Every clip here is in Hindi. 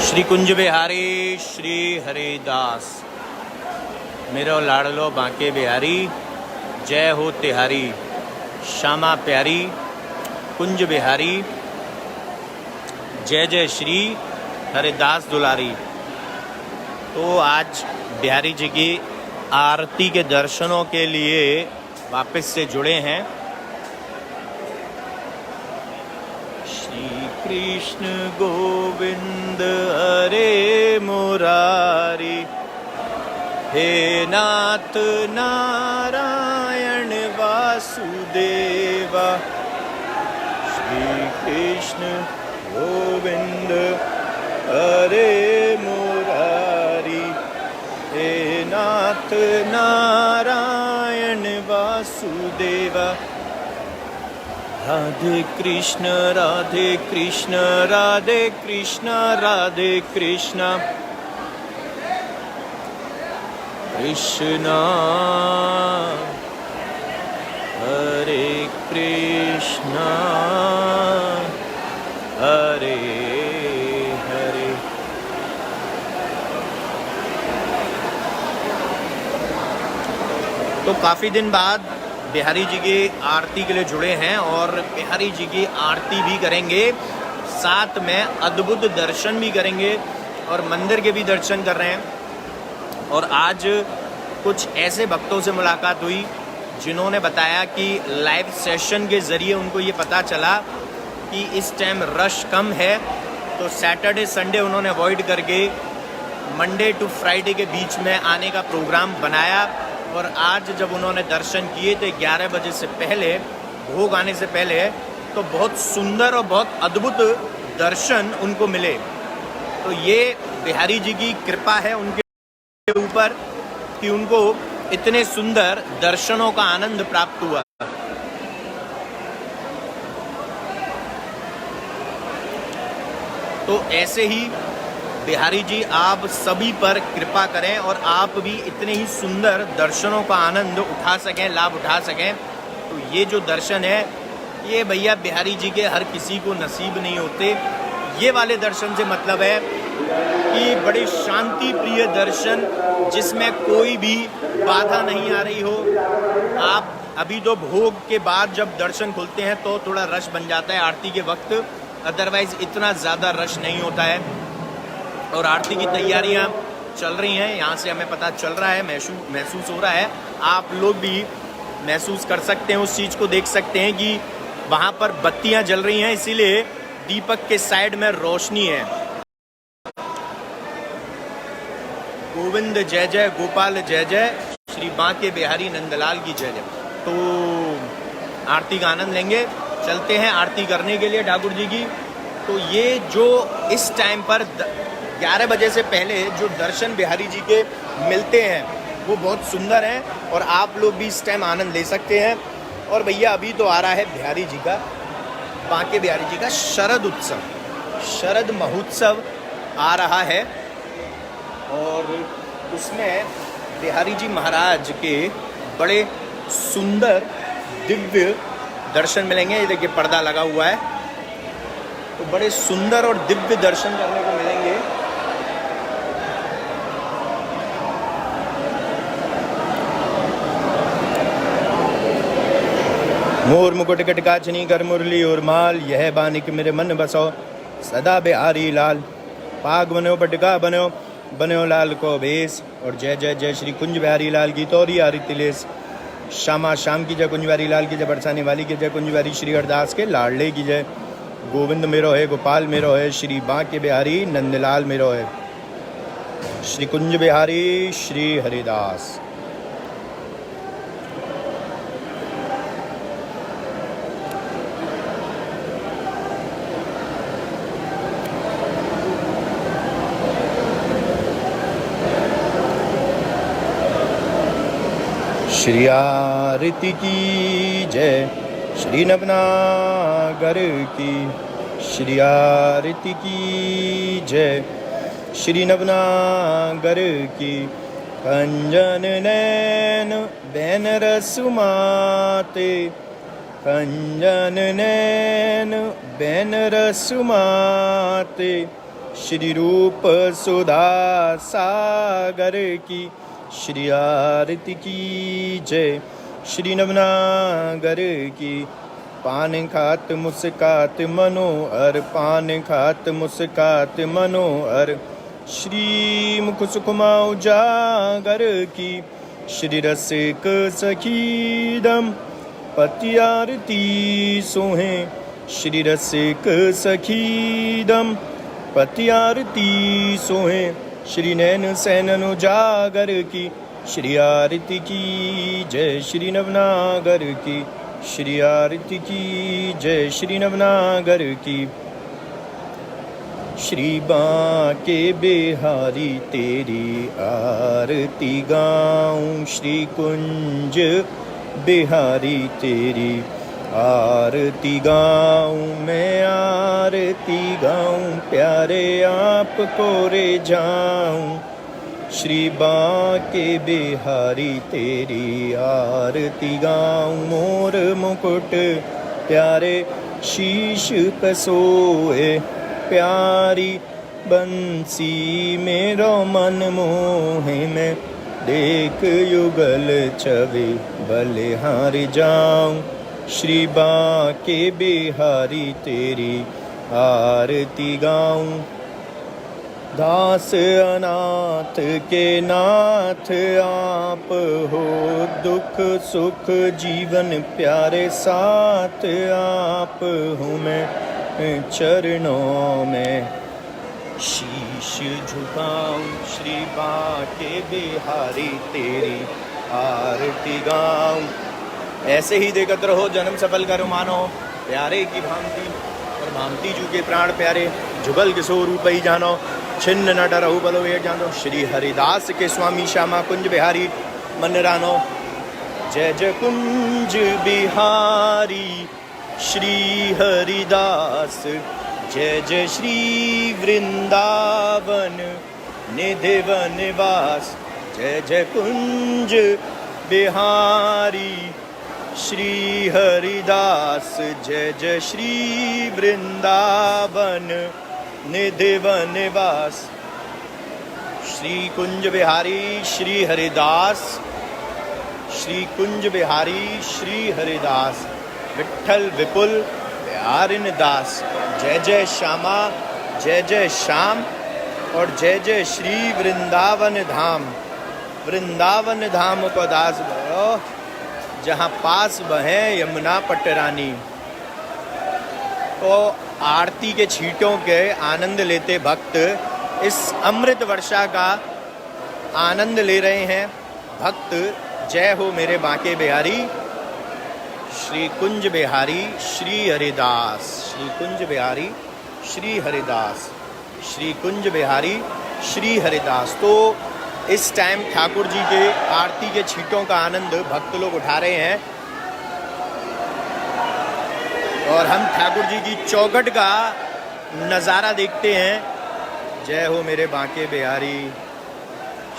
श्री कुंज बिहारी श्री हरिदास मेरो लाडलो बांके बिहारी जय हो तिहारी श्यामा प्यारी कुंज बिहारी जय जय श्री हरिदास दुलारी। तो आज बिहारी जी की आरती के दर्शनों के लिए वापस से जुड़े हैं। श्री कृष्ण गोविंद हरे मुरारी हे नाथ नारायण वासुदेवा। श्री कृष्ण गोविंद हरे मुरारी हे नाथ नारायण वासुदेवा। राधे कृष्ण राधे कृष्ण राधे कृष्ण राधे कृष्ण कृष्ण हरे कृष्ण हरे हरे। तो काफ़ी दिन बाद बिहारी जी की आरती के लिए जुड़े हैं और बिहारी जी की आरती भी करेंगे, साथ में अद्भुत दर्शन भी करेंगे और मंदिर के भी दर्शन कर रहे हैं। और आज कुछ ऐसे भक्तों से मुलाकात हुई जिन्होंने बताया कि लाइव सेशन के ज़रिए उनको ये पता चला कि इस टाइम रश कम है, तो सैटरडे संडे उन्होंने अवॉइड करके मंडे टू फ्राइडे के बीच में आने का प्रोग्राम बनाया। और आज जब उन्होंने दर्शन किए थे 11 बजे से पहले, भोग आने से पहले, तो बहुत सुंदर और बहुत अद्भुत दर्शन उनको मिले। तो ये बिहारी जी की कृपा है उनके ऊपर कि उनको इतने सुंदर दर्शनों का आनंद प्राप्त हुआ। तो ऐसे ही बिहारी जी आप सभी पर कृपा करें और आप भी इतने ही सुंदर दर्शनों का आनंद उठा सकें, लाभ उठा सकें। तो ये जो दर्शन है ये भैया बिहारी जी के हर किसी को नसीब नहीं होते। ये वाले दर्शन से मतलब है कि बड़े शांति प्रिय दर्शन जिसमें कोई भी बाधा नहीं आ रही हो। आप अभी तो भोग के बाद जब दर्शन खुलते हैं तो थोड़ा रश बन जाता है आरती के वक्त, अदरवाइज इतना ज़्यादा रश नहीं होता है। और आरती की तैयारियां चल रही हैं, यहाँ से हमें पता चल रहा है, महसूस हो रहा है। आप लोग भी महसूस कर सकते हैं, उस चीज़ को देख सकते हैं कि वहाँ पर बत्तियां जल रही हैं, इसीलिए दीपक के साइड में रोशनी है। गोविंद जय जय गोपाल जय जय श्री बांके बिहारी नंदलाल की जय जय। तो आरती का आनंद लेंगे, चलते हैं आरती करने के लिए ठाकुर जी की। तो ये जो इस टाइम पर 11 बजे से पहले जो दर्शन बिहारी जी के मिलते हैं वो बहुत सुंदर हैं और आप लोग भी इस टाइम आनंद ले सकते हैं। और भैया अभी तो आ रहा है बिहारी जी का, बांके बिहारी जी का शरद उत्सव, शरद महोत्सव आ रहा है और उसमें बिहारी जी महाराज के बड़े सुंदर दिव्य दर्शन मिलेंगे। ये देखिए पर्दा लगा हुआ है, तो बड़े सुंदर और दिव्य दर्शन करने को मिलेंगे। मोर मुकुट कटकाचनी कर मुरली और माल, यह बानिक मेरे मन बसो सदा बिहारी लाल। पाग बनो पटका बनो बनो लाल को बेस। और जय जय जय श्री कुंज बिहारी लाल की तोरी आरी तिलेस। श्यामा श्याम की जय, कुंज बिहारी लाल की जय, बरसाने वाली की जय, कुंज बिहारी श्री हरदास के लाडले की जय। गोविंद मेरो है गोपाल मेरो है श्री बांके बिहारी नंदलाल मेरो है। श्री कुंज बिहारी श्री हरिदास। श्री आरती की जय, श्री नवनागर की। श्री आरती की जय, श्री नवनागर की। कंजन नैन बैन रसुमाते, कंजन नैन बैन रसुमाते। श्री रूप सुधा सागर की श्री आरती की जय। श्री नवनागर की पान खात मुस्कात मनोहर, पान खात मुस्कात मनोहर। श्री मुख सुखमा उजागर की श्री रसिक सखीदम पति आरती सोहे। श्री रसिक सखीदम पति आरती सोहे। श्री नैन सैनन उजागर की श्री आरती की जय। श्री नवनागर की श्री आरती की जय। श्री नवनागर की श्री बांके बिहारी तेरी आरती गाऊं। श्री कुंज बिहारी तेरी आरती गाऊं। मैं आरती गाऊं प्यारे आपको रे जाऊं। श्री बांके बिहारी तेरी आरती गाऊं। मोर मुकुट प्यारे शीश पे सोए, प्यारी बंसी मेरो मन मोहे। मैं देख युगल छवि बलिहार जाऊं। श्री बांके बिहारी तेरी आरती गाऊं। दास अनाथ के नाथ आप हो, दुख सुख जीवन प्यारे साथ आप हूँ। मैं चरणों में शीश झुकाऊं। श्री बांके बिहारी तेरी आरती गाऊं। ऐसे ही देखत रहो जन्म सफल करो मानो, प्यारे की भांति और भांति जू के प्राण प्यारे। जुगल किशोर रूप ही जानो, छिन्न न डरहु बलो वेट जानो। श्री हरिदास के स्वामी श्यामा कुंज बिहारी मन रानो। जय जय कुंज बिहारी श्री हरिदास। जय जय श्री वृंदावन निधि निवास। जय जय कुंज बिहारी श्री हरिदास। जय जय श्री वृंदावन निधि निवास। श्री कुंज बिहारी श्री हरिदास। श्री कुंज बिहारी श्री हरिदास। विठल विपुल बिहारिन दास। जय जय श्यामा जय जय श्याम और जय जय श्री वृंदावन धाम। वृंदावन धाम को दास भयो, जहाँ पास बहे यमुना पटरानी। तो आरती के छींटों के आनंद लेते भक्त इस अमृत वर्षा का आनंद ले रहे हैं। भक्त जय हो मेरे बांके बिहारी श्री कुंज बिहारी श्री हरिदास। श्री कुंज बिहारी श्री हरिदास। श्री कुंज बिहारी श्री हरिदास। तो इस टाइम ठाकुर जी के आरती के छींटों का आनंद भक्त लोग उठा रहे हैं और हम ठाकुर जी की चौखट का नज़ारा देखते हैं। जय हो मेरे बांके बिहारी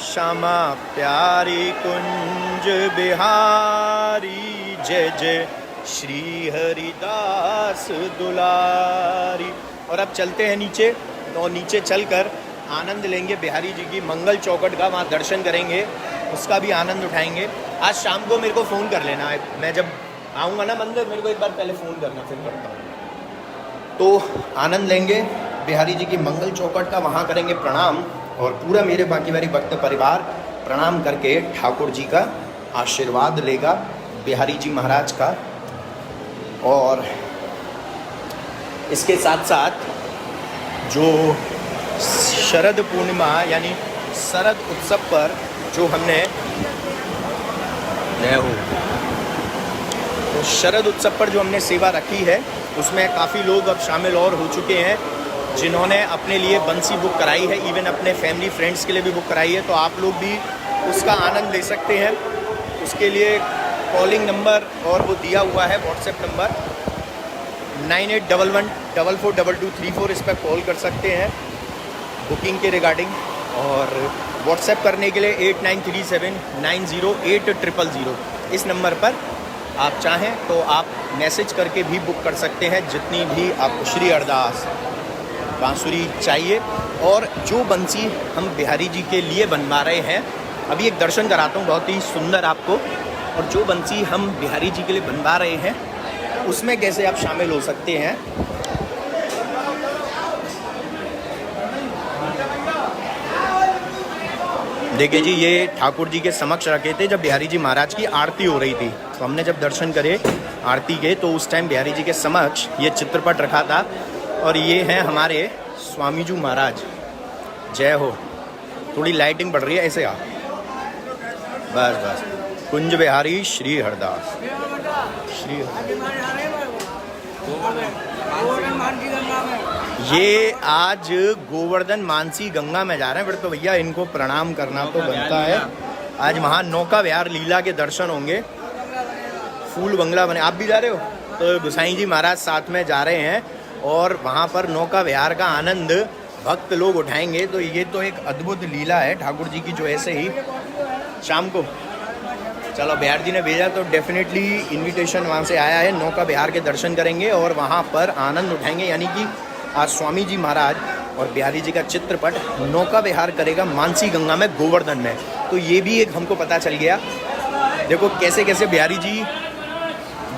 श्यामा प्यारी कुंज बिहारी। जय जय श्री हरिदास दुलारी। और अब चलते हैं नीचे, और नीचे चलकर आनंद लेंगे बिहारी जी की मंगल चौखट का। वहाँ दर्शन करेंगे, उसका भी आनंद उठाएंगे। आज शाम को मेरे को फ़ोन कर लेना है, मैं जब आऊँगा ना मंदिर मेरे को एक बार पहले फ़ोन करना, फिर करता हूँ। तो आनंद लेंगे बिहारी जी की मंगल चौखट का, वहाँ करेंगे प्रणाम और पूरा मेरे बांके बिहारी भक्त परिवार प्रणाम करके ठाकुर जी का आशीर्वाद लेगा बिहारी जी महाराज का। और इसके साथ साथ जो शरद पूर्णिमा यानी शरद उत्सव पर जो हमने तो शरद उत्सव पर जो हमने सेवा रखी है उसमें काफ़ी लोग अब शामिल और हो चुके हैं जिन्होंने अपने लिए बंसी बुक कराई है, इवन अपने फैमिली फ्रेंड्स के लिए भी बुक कराई है। तो आप लोग भी उसका आनंद ले सकते हैं। उसके लिए कॉलिंग नंबर और वो दिया हुआ है व्हाट्सएप नंबर 9811442234, इस पर कॉल कर सकते हैं बुकिंग के रिगार्डिंग। और व्हाट्सएप करने के लिए 8937908000 इस नंबर पर आप चाहें तो आप मैसेज करके भी बुक कर सकते हैं जितनी भी आपको। श्री अरदास। बांसुरी चाहिए। और जो बंसी हम बिहारी जी के लिए बनवा रहे हैं, अभी एक दर्शन कराता हूँ बहुत ही सुंदर आपको। और जो बंसी हम बिहारी जी के लिए बनवा रहे हैं उसमें कैसे आप शामिल हो सकते हैं। देखिए जी, ये ठाकुर जी के समक्ष रखे थे जब बिहारी जी महाराज की आरती हो रही थी। तो हमने जब दर्शन करे आरती के तो उस टाइम बिहारी जी के समक्ष ये चित्रपट रखा था। और ये हैं हमारे स्वामी जी महाराज। जय हो। थोड़ी लाइटिंग बढ़ रही है, ऐसे आप बस बस। कुंज बिहारी श्री हरदास श्री। ये आज गोवर्धन मानसी गंगा में जा रहे हैं। फिर तो भैया इनको प्रणाम करना तो बनता है। आज वहाँ नौका विहार लीला के दर्शन होंगे। फूल बंगला बने, आप भी जा रहे हो? तो गोसाई जी महाराज साथ में जा रहे हैं और वहाँ पर नौका विहार का आनंद भक्त लोग उठाएंगे। तो ये तो एक अद्भुत लीला है ठाकुर जी की, जो ऐसे ही शाम को, चलो बिहार जी ने भेजा तो डेफिनेटली इनविटेशन वहाँ से आया है। नौका विहार के दर्शन करेंगे और वहाँ पर आनंद उठाएंगे। यानी कि आज स्वामी जी महाराज और बिहारी जी का चित्रपट नौका विहार करेगा मानसी गंगा में, गोवर्धन में। तो ये भी एक हमको पता चल गया। देखो कैसे कैसे बिहारी जी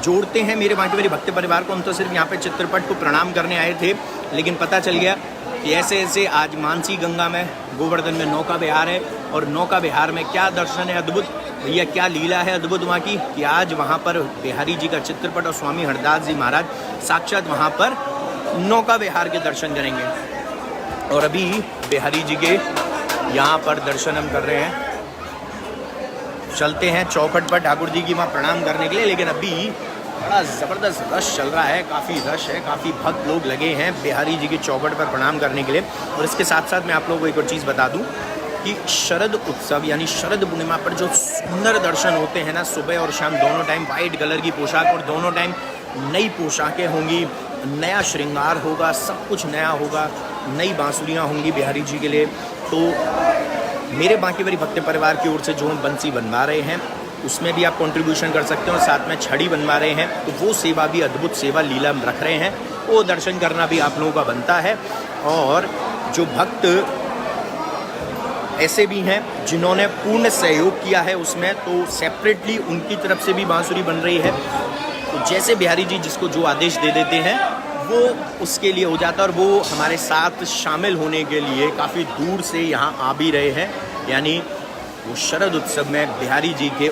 जोड़ते हैं मेरे बाकी मेरे भक्त परिवार को। हम तो सिर्फ यहाँ पे चित्रपट को प्रणाम करने आए थे, लेकिन पता चल गया कि ऐसे ऐसे आज मानसी गंगा में, गोवर्धन में नौका विहार है। और नौका विहार में क्या दर्शन है अद्भुत, भैया क्या लीला है अद्भुत वहाँ की, कि आज वहाँ पर बिहारी जी का चित्रपट और स्वामी हरदास जी महाराज साक्षात वहाँ पर नौका विहार के दर्शन करेंगे। और अभी बिहारी जी के यहाँ पर दर्शन हम कर रहे हैं। चलते हैं चौखट पर ठाकुर जी की वहाँ प्रणाम करने के लिए। लेकिन अभी बड़ा ज़बरदस्त रश चल रहा है, काफ़ी रश है, काफ़ी भक्त लोग लगे हैं बिहारी जी की चौखट पर प्रणाम करने के लिए। और इसके साथ साथ मैं आप लोगों को एक और चीज़ बता दूं कि शरद उत्सव यानी शरद पूर्णिमा पर जो सुंदर दर्शन होते हैं ना, सुबह और शाम दोनों टाइम वाइट कलर की पोशाक और दोनों टाइम नई पोशाकें होंगी, नया श्रृंगार होगा, सब कुछ नया होगा, नई बांसुरियाँ होंगी बिहारी जी के लिए। तो मेरे बाकी बड़ी भक्त परिवार की ओर से जो हम बंसी बनवा रहे हैं उसमें भी आप कंट्रीब्यूशन कर सकते हैं। और साथ में छड़ी बनवा रहे हैं तो वो सेवा भी अद्भुत सेवा लीला रख रहे हैं, वो दर्शन करना भी आप लोगों का बनता है। और जो भक्त ऐसे भी हैं जिन्होंने पूर्ण सहयोग किया है उसमें, तो सेपरेटली उनकी तरफ से भी बांसुरी बन रही है। तो जैसे बिहारी जी जिसको जो आदेश दे देते हैं वो उसके लिए हो जाता है। और वो हमारे साथ शामिल होने के लिए काफ़ी दूर से यहाँ आ भी रहे हैं। यानी वो शरद उत्सव में बिहारी जी के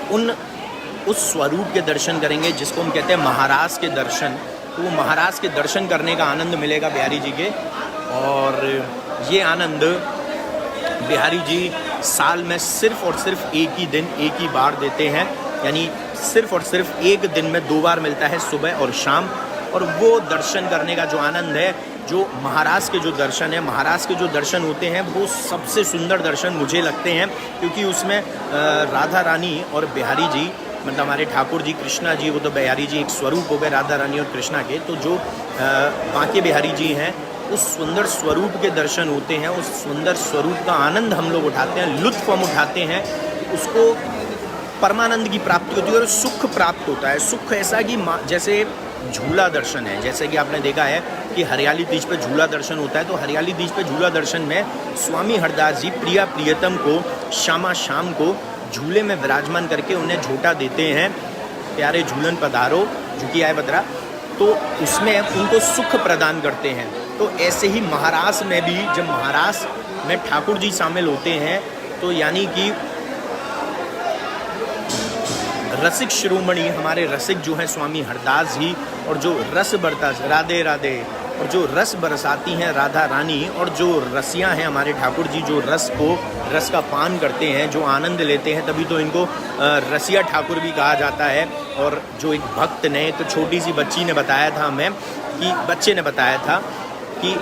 उस स्वरूप के दर्शन करेंगे जिसको हम कहते हैं महाराज के दर्शन। तो वो महाराज के दर्शन करने का आनंद मिलेगा बिहारी जी के। और ये आनंद बिहारी जी साल में सिर्फ और सिर्फ एक ही दिन, एक ही बार देते हैं। यानी सिर्फ और सिर्फ एक दिन में 2 बार मिलता है, सुबह और शाम। और वो दर्शन करने का जो आनंद है, जो महाराज के जो दर्शन है, महाराज के जो दर्शन होते हैं वो सबसे सुंदर दर्शन मुझे लगते हैं। क्योंकि उसमें राधा रानी और बिहारी जी, मतलब हमारे ठाकुर जी कृष्णा जी, वो तो बिहारी जी एक स्वरूप हो गए राधा रानी और कृष्णा के। तो जो बाकी बिहारी जी हैं उस सुंदर स्वरूप के दर्शन होते हैं, उस सुंदर स्वरूप का आनंद हम लोग उठाते हैं, लुत्फ़ हम उठाते हैं। उसको परमानंद की प्राप्ति होती है और सुख प्राप्त होता है। सुख ऐसा कि जैसे झूला दर्शन है, जैसे कि आपने देखा है कि हरियाली तीज पे झूला दर्शन होता है। तो हरियाली तीज पे झूला दर्शन में स्वामी हरदास जी प्रिया प्रियतम को शाम को झूले में विराजमान करके उन्हें झूठा देते हैं, प्यारे झूलन पधारो झुकी आए बदरा। तो उसमें उनको सुख प्रदान करते हैं। तो ऐसे ही महारास में भी जब महारास में ठाकुर जी शामिल होते हैं तो यानी कि रसिक शिरोमणि हमारे रसिक जो हैं स्वामी हरदास जी, और जो रस बरता राधे राधे, और जो रस बरसाती हैं राधा रानी, और जो रसियाँ हैं हमारे ठाकुर जी जो रस का पान करते हैं, जो आनंद लेते हैं, तभी तो इनको रसिया ठाकुर भी कहा जाता है। और जो एक भक्त ने, तो छोटी सी बच्ची ने बताया था हमें कि बच्चे ने बताया था कि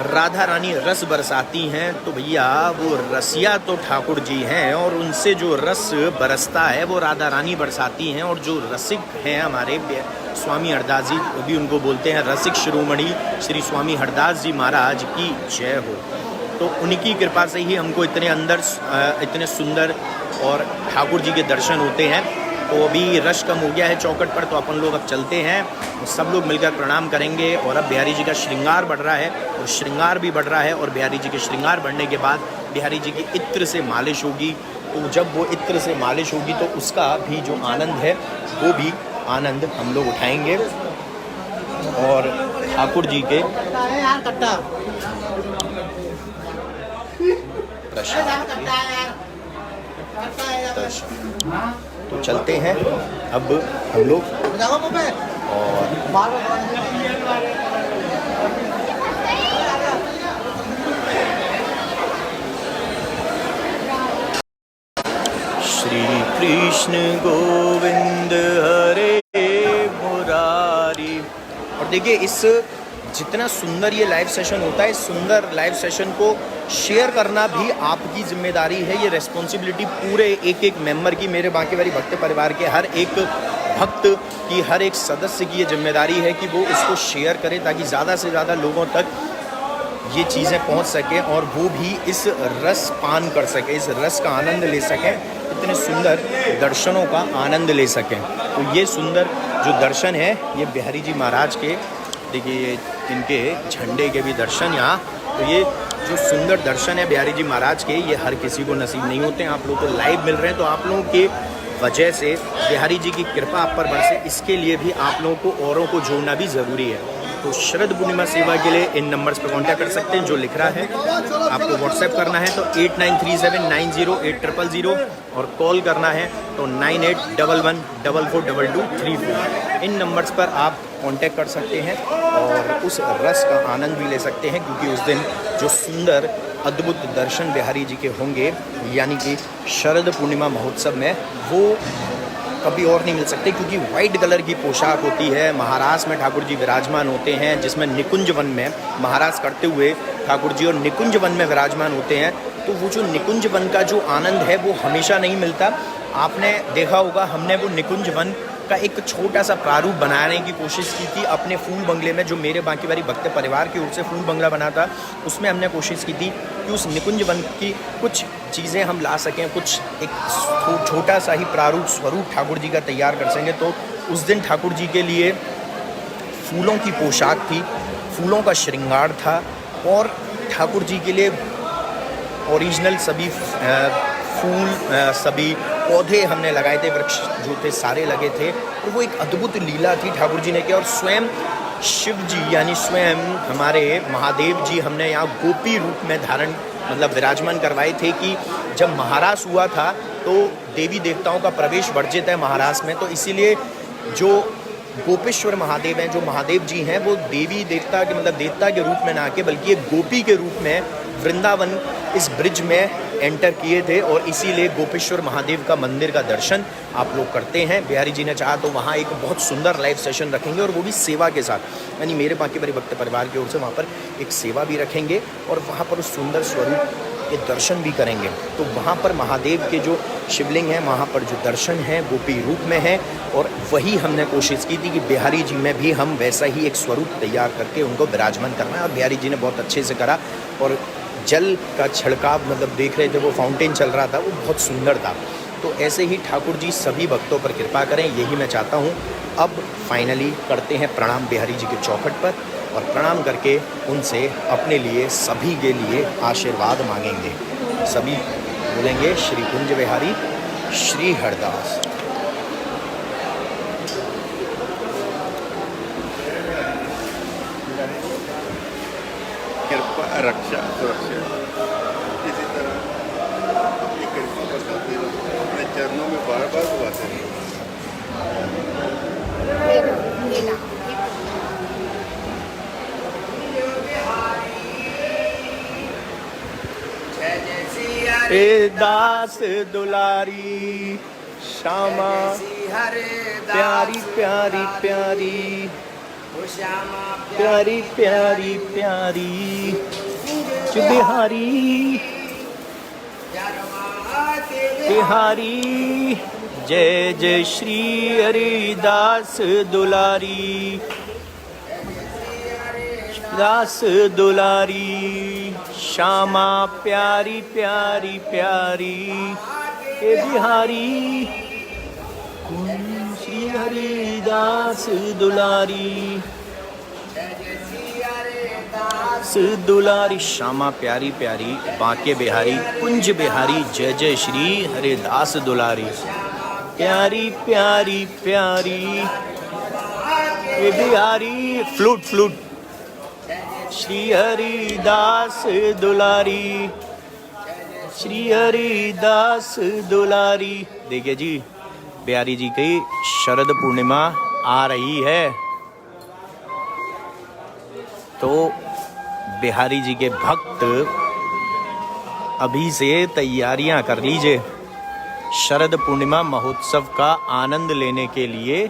राधा रानी रस बरसाती हैं, तो भैया वो रसिया तो ठाकुर जी हैं और उनसे जो रस बरसता है वो राधा रानी बरसाती हैं। और जो रसिक हैं हमारे स्वामी हरदास जी, वो भी उनको बोलते हैं रसिक शिरोमणि श्री स्वामी हरदास जी महाराज की जय हो। तो उनकी कृपा से ही हमको इतने अंदर इतने सुंदर और ठाकुर जी के दर्शन होते हैं। तो अभी रश कम हो गया है चौखट पर, तो अपन लोग अब चलते हैं, तो सब लोग मिलकर प्रणाम करेंगे। और अब बिहारी जी का श्रृंगार बढ़ रहा है और श्रृंगार भी बढ़ रहा है, और बिहारी जी के श्रृंगार बढ़ने के बाद बिहारी जी की इत्र से मालिश होगी। तो जब वो इत्र से मालिश होगी तो उसका भी जो आनंद है वो भी आनंद हम लोग उठाएंगे। और ठाकुर जी के तो चलते हैं अब हम लोग। और श्री कृष्ण गोविंद हरे मुरारी। और देखिए इस जितना सुंदर ये लाइव सेशन होता है, इस सुंदर लाइव सेशन को शेयर करना भी आपकी जिम्मेदारी है। ये रिस्पॉन्सिबिलिटी पूरे एक एक मेंबर की, मेरे बांकेबिहारी भक्त परिवार के हर एक भक्त की, हर एक सदस्य की ये जिम्मेदारी है कि वो इसको शेयर करें ताकि ज़्यादा से ज़्यादा लोगों तक ये चीज़ें पहुंच सकें और वो भी इस रस पान कर सकें, इस रस का आनंद ले सकें, इतने सुंदर दर्शनों का आनंद ले सकें। तो ये सुंदर जो दर्शन है ये बिहारी जी महाराज के, देखिए इनके झंडे के भी दर्शन यहाँ। तो ये जो सुंदर दर्शन है बिहारी जी महाराज के, ये हर किसी को नसीब नहीं होते हैं। आप लोगों को लाइव मिल रहे हैं तो आप लोगों के वजह से बिहारी जी की कृपा आप पर बरसे, इसके लिए भी आप लोगों को औरों को जोड़ना भी ज़रूरी है। तो शरद पूर्णिमा सेवा के लिए इन नंबर्स पर कांटेक्ट कर सकते हैं जो लिख रहा है। आपको व्हाट्सएप करना है तो 8937908000 और कॉल करना है तो 9811442234। इन नंबर्स पर आप कांटेक्ट कर सकते हैं और उस रस का आनंद भी ले सकते हैं, क्योंकि उस दिन जो सुंदर अद्भुत दर्शन बिहारी जी के होंगे, यानी कि शरद पूर्णिमा महोत्सव में, वो कभी और नहीं मिल सकते। क्योंकि वाइट कलर की पोशाक होती है, महाराज में ठाकुर जी विराजमान होते हैं, जिसमें निकुंज वन में महाराज करते हुए ठाकुर जी और निकुंज वन में विराजमान होते हैं। तो वो जो निकुंज वन का जो आनंद है वो हमेशा नहीं मिलता। आपने देखा होगा हमने वो निकुंज वन का एक छोटा सा प्रारूप बनाने की कोशिश की थी अपने फूल बंगले में, जो मेरे बांकेबिहारी भक्त परिवार की ओर से फूल बंगला बना था। उसमें हमने कोशिश की थी कि उस निकुंज वन की कुछ चीज़ें हम ला सकें, कुछ एक छोटा सा ही प्रारूप स्वरूप ठाकुर जी का तैयार कर सकें। तो उस दिन ठाकुर जी के लिए फूलों की पोशाक थी, फूलों का श्रृंगार था, और ठाकुर जी के लिए ओरिजिनल सभी फूल, सभी पौधे हमने लगाए थे, वृक्ष जो थे सारे लगे थे। और वो एक अद्भुत लीला थी ठाकुर जी ने की। और स्वयं शिव जी यानी स्वयं हमारे महादेव जी हमने यहाँ गोपी रूप में धारण मतलब विराजमान करवाए थे कि जब महारास हुआ था तो देवी देवताओं का प्रवेश वर्जित है महारास में। तो इसीलिए जो गोपेश्वर महादेव हैं, जो महादेव जी हैं, वो देवी देवता के मतलब देवता के रूप में ना आके बल्कि एक गोपी के रूप में वृंदावन इस ब्रिज में एंटर किए थे। और इसीलिए गोपेश्वर महादेव का मंदिर का दर्शन आप लोग करते हैं। बिहारी जी ने चाहा तो वहाँ एक बहुत सुंदर लाइव सेशन रखेंगे, और वो भी सेवा के साथ, यानी मेरे बांकेबिहारी भक्त परिवार की ओर से वहाँ पर एक सेवा भी रखेंगे और वहाँ पर उस सुंदर स्वरूप के दर्शन भी करेंगे। तो वहाँ पर महादेव के जो शिवलिंग हैं, वहाँ पर जो दर्शन हैं गोपी रूप में है, और वही हमने कोशिश की थी कि बिहारी जी में भी हम वैसा ही एक स्वरूप तैयार करके उनको विराजमान करना है। और बिहारी जी ने बहुत अच्छे से करा, और जल का छिड़काव मतलब देख रहे थे वो फाउंटेन चल रहा था, वो बहुत सुंदर था। तो ऐसे ही ठाकुर जी सभी भक्तों पर कृपा करें, यही मैं चाहता हूँ। अब फाइनली करते हैं प्रणाम बिहारी जी के चौखट पर, और प्रणाम करके उनसे अपने लिए सभी के लिए आशीर्वाद मांगेंगे। सभी बोलेंगे श्री कुंज बिहारी श्री हरदास। कृपा रक्षा सुरक्षा इसी तरह अपनी कृपा बरसाते रहो, अपने चरणों में बार बार दुआते रहो। ए दास दुलारी श्यामा प्यारी प्यारी प्यारी प्यारी प्यारी प्यारी बिहारी बिहारी। जय जय श्री हरिदास दुलारी दास दुलारी श्यामा प्यारी प्यारी प्यारी ए बिहारी श्री हरिदास दुलारी दुलारी श्यामा प्यारी प्यारी बांके बिहारी कुंज बिहारी जय जय श्री हरिदास दुलारी प्यारी प्यारी प्यारी ये बिहारी फ्लूट फ्लूट श्री हरिदास दुलारी श्री हरिदास दुलारी। देखिए जी बिहारी जी की शरद पूर्णिमा आ रही है तो बिहारी जी के भक्त अभी से तैयारियां कर लीजिए। शरद पूर्णिमा महोत्सव का आनंद लेने के लिए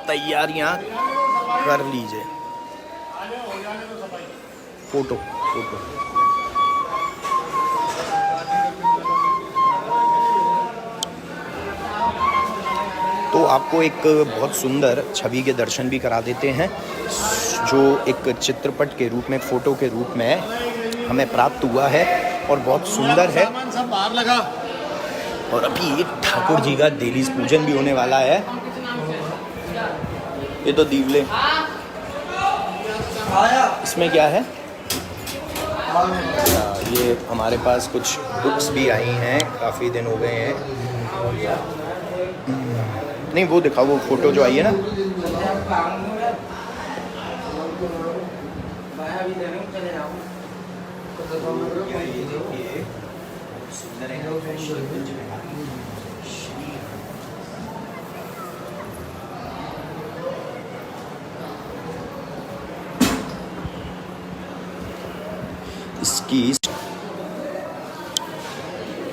तैयारियां कर लीजिए। फोटो फोटो तो आपको एक बहुत सुंदर छवि के दर्शन भी करा देते हैं जो एक चित्रपट के रूप में, फोटो के रूप में हमें प्राप्त हुआ है और बहुत सुंदर है। और अभी ठाकुर जी का देलीज पूजन भी होने वाला है। ये तो दीवले, इसमें क्या है? ये हमारे पास कुछ बुक्स भी आई हैं, काफ़ी दिन हो गए हैं। नहीं वो दिखाओ, वो फोटो जो आई है ना, इसकी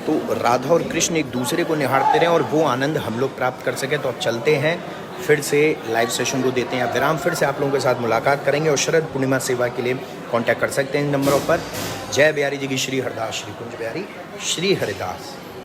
तो राधा और कृष्ण एक दूसरे को निहारते रहें और वो आनंद हम लोग प्राप्त कर सकें। तो अब चलते हैं, फिर से लाइव सेशन को देते हैं विराम। फिर से आप लोगों के साथ मुलाकात करेंगे और शरद पूर्णिमा सेवा के लिए कांटेक्ट कर सकते हैं इन नंबरों पर। जय बिहारी जी की श्री हरिदास, श्री कुंज बिहारी, श्री हरिदास।